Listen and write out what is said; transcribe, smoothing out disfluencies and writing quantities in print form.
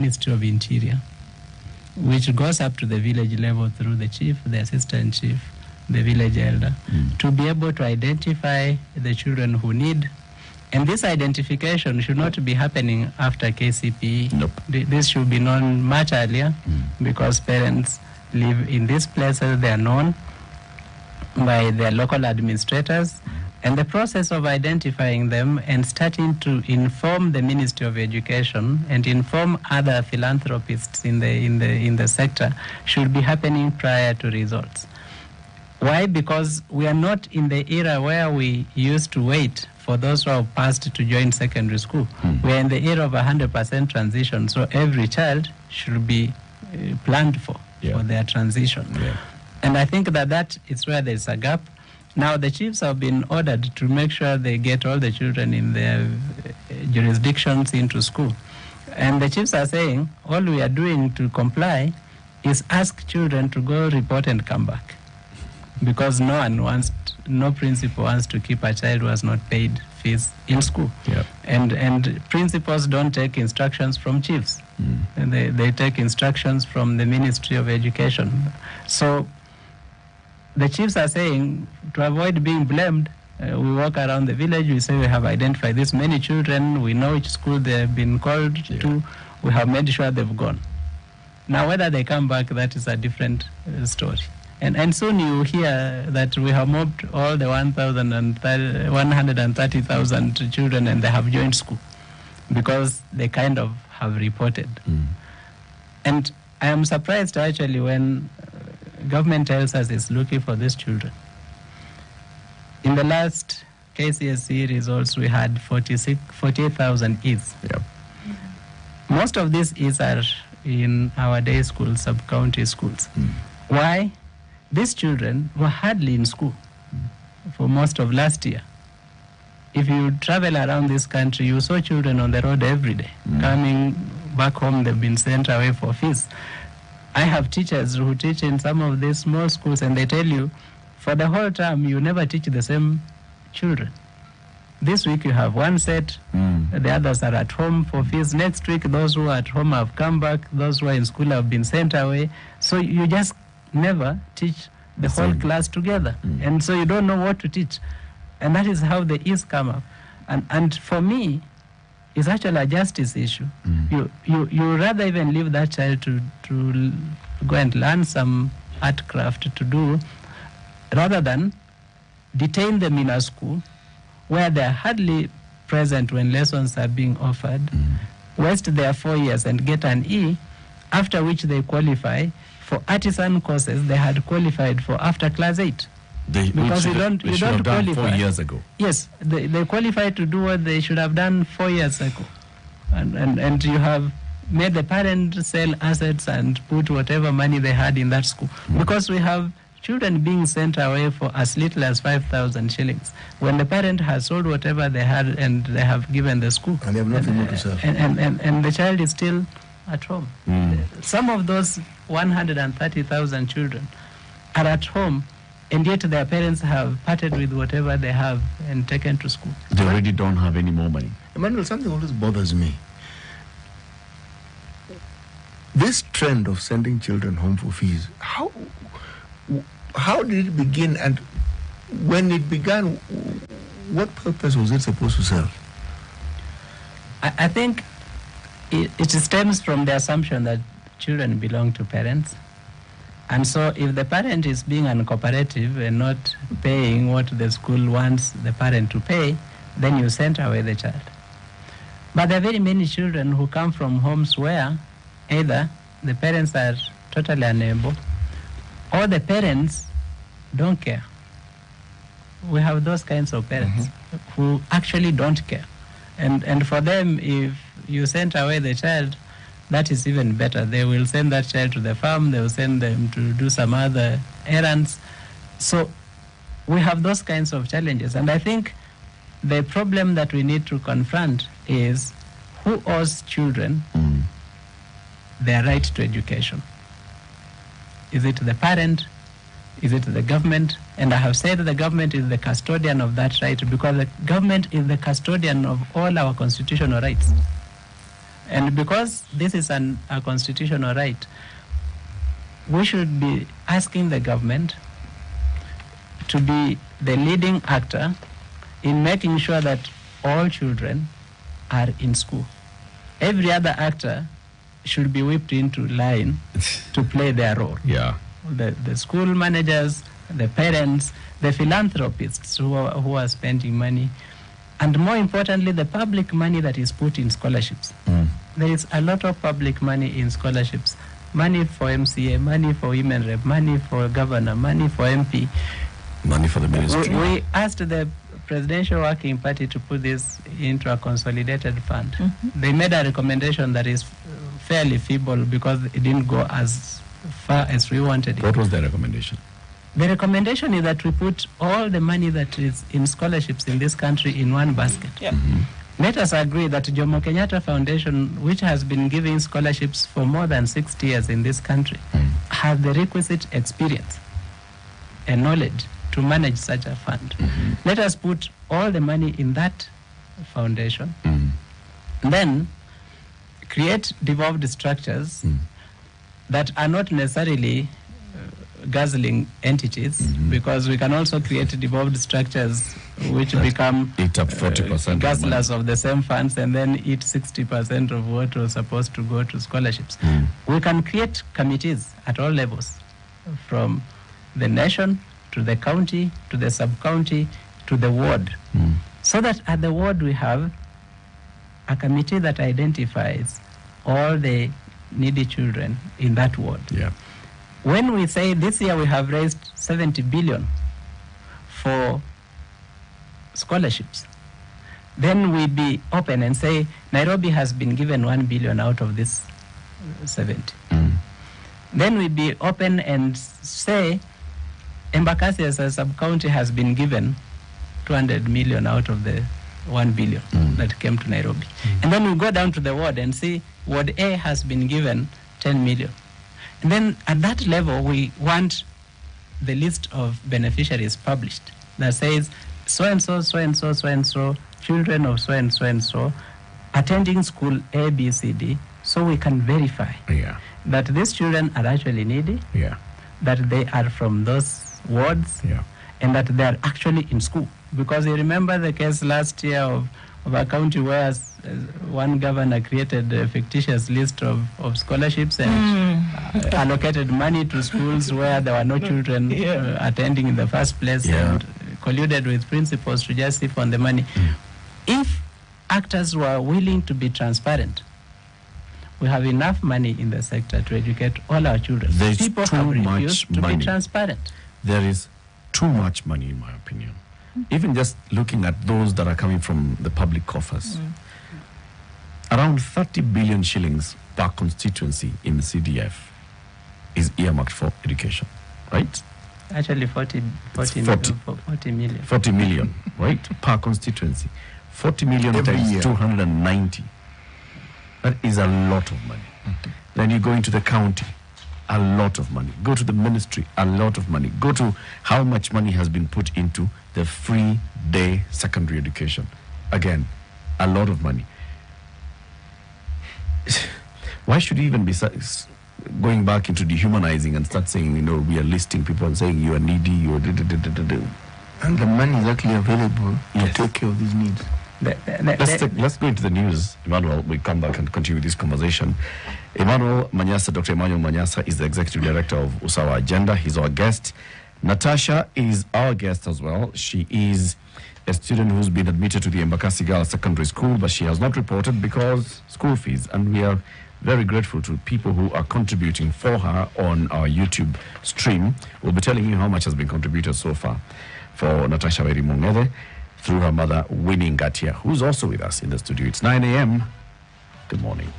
Ministry of Interior, which goes up to the village level through the chief, the assistant chief, the village elder, to be able to identify the children who need. And this identification should not be happening after KCPE. Nope. This should be known much earlier, because parents live in these places, they are known by their local administrators. And the process of identifying them and starting to inform the Ministry of Education and inform other philanthropists in the sector should be happening prior to results. Why? Because we are not in the era where we used to wait for those who have passed to join secondary school. We are in the era of 100% transition, so every child should be planned for their transition. Yeah. And I think that is where there is a gap. Now the chiefs have been ordered to make sure they get all the children in their jurisdictions into school. And the chiefs are saying, all we are doing to comply is ask children to go report and come back. Because no principal wants to keep a child who has not paid fees in school. Yep. And principals don't take instructions from chiefs. And they take instructions from the Ministry of Education. So the chiefs are saying, to avoid being blamed, we walk around the village, we say we have identified this many children, we know which school they've been called to, we have made sure they've gone. Now whether they come back, that is a different story. And soon you hear that we have moved all the 130,000 children and they have joined school because they kind of have reported. And I am surprised actually when government tells us it's looking for these children. In the last KCSE results, we had 48,000 E's. Yep. Most of these E's are in our day schools, sub-county schools. Why? These children were hardly in school for most of last year. If you travel around this country, you saw children on the road every day. Coming back home, they've been sent away for fees. I have teachers who teach in some of these small schools, and they tell you, for the whole term, you never teach the same children. This week you have one set, the others are at home for fees. Next week, those who are at home have come back, those who are in school have been sent away. So you just never teach the whole class together. And so you don't know what to teach. And that is how the E's come up. And for me, it's actually a justice issue. You rather even leave that child to go and learn some art craft to do, rather than detain them in a school where they're hardly present when lessons are being offered, waste their 4 years and get an E, after which they qualify for artisan courses they had qualified for after class 8. Because you don't qualify 4 years ago. Yes, they qualify to do what they should have done 4 years ago. And you have made the parent sell assets and put whatever money they had in that school. Because we have children being sent away for as little as 5,000 shillings when the parent has sold whatever they had and they have given the school. And they have nothing more to sell. And the child is still at home. Some of those 130,000 children are at home, and yet their parents have parted with whatever they have and taken to school. They already don't have any more money. Emmanuel, something always bothers me. This trend of sending children home for fees, how did it begin, and when it began, what purpose was it supposed to serve? I think it stems from the assumption that children belong to parents. And so if the parent is being uncooperative and not paying what the school wants the parent to pay, then you send away the child. But there are very many children who come from homes where either the parents are totally unable or the parents don't care. We have those kinds of parents who actually don't care. And for them, if you send away the child, that is even better. They will send that child to the farm, they will send them to do some other errands. So we have those kinds of challenges. And I think the problem that we need to confront is who owes children their right to education. Is it the parent? Is it the government? And I have said the government is the custodian of that right, because the government is the custodian of all our constitutional rights. And because this is a constitutional right, we should be asking the government to be the leading actor in making sure that all children are in school. Every other actor should be whipped into line to play their role. Yeah. The school managers, the parents, the philanthropists who are spending money, and more importantly, the public money that is put in scholarships. There is a lot of public money in scholarships. Money for MCA, money for women rep, money for governor, money for MP. Money for the ministry. We asked the Presidential Working Party to put this into a consolidated fund. They made a recommendation that is fairly feeble because it didn't go as far as we wanted it. What was the recommendation? The recommendation is that we put all the money that is in scholarships in this country in one basket. Yep. Let us agree that Jomo Kenyatta Foundation, which has been giving scholarships for more than 60 years in this country, has the requisite experience and knowledge to manage such a fund. Let us put all the money in that foundation, then create devolved structures that are not necessarily guzzling entities, because we can also create devolved structures which become eat up 40% guzzlers of the same funds and then eat 60% of what was supposed to go to scholarships. We can create committees at all levels, from the nation to the county to the sub-county to the ward, so that at the ward we have a committee that identifies all the needy children in that ward. Yeah. When we say this year we have raised 70 billion for scholarships, then we be open and say Nairobi has been given 1 billion out of this 70. Then we be open and say Embakasi as a sub-county has been given 200 million out of the 1 billion that came to Nairobi. And then we go down to the ward and see Ward A has been given 10 million. And then at that level, we want the list of beneficiaries published that says so-and-so, so-and-so, so-and-so, children of so-and-so and so, attending school A, B, C, D, so we can verify that these children are actually needy, that they are from those wards, and that they are actually in school. Because you remember the case last year of a county where one governor created a fictitious list of scholarships and allocated money to schools where there were no children attending in the first place, and colluded with principals to just sip on the money. If actors were willing to be transparent, we have enough money in the sector to educate all our children. There's People too have much refused to money. be transparent. There is too much money, in my opinion. Even just looking at those that are coming from the public coffers. Around 30 billion shillings per constituency in the CDF is earmarked for education, right? Actually, 40 million. 40 million, right? Per constituency. 40 million Every times year. 290. That is a lot of money. Then you go into the county, a lot of money. Go to the ministry, a lot of money. Go to how much money has been put into the free day secondary education. Again, a lot of money. Why should you even be going back into dehumanizing and start saying, we are listing people and saying you are needy, you are And the money is actually available to take care of these needs. Let's go into the news, Emmanuel. We come back and continue this conversation. Emmanuel Manyasa, Dr. Emmanuel Manyasa is the Executive Director of Usawa Agenda. He's our guest. Natasha is our guest as well. She is a student who's been admitted to the Embakasi Girls Secondary School, but she has not reported because school fees. And we are very grateful to people who are contributing for her on our YouTube stream. We'll be telling you how much has been contributed so far for Natasha Weri Mungede through her mother, Winnie Ngatia, who's also with us in the studio. It's 9 a.m. Good morning.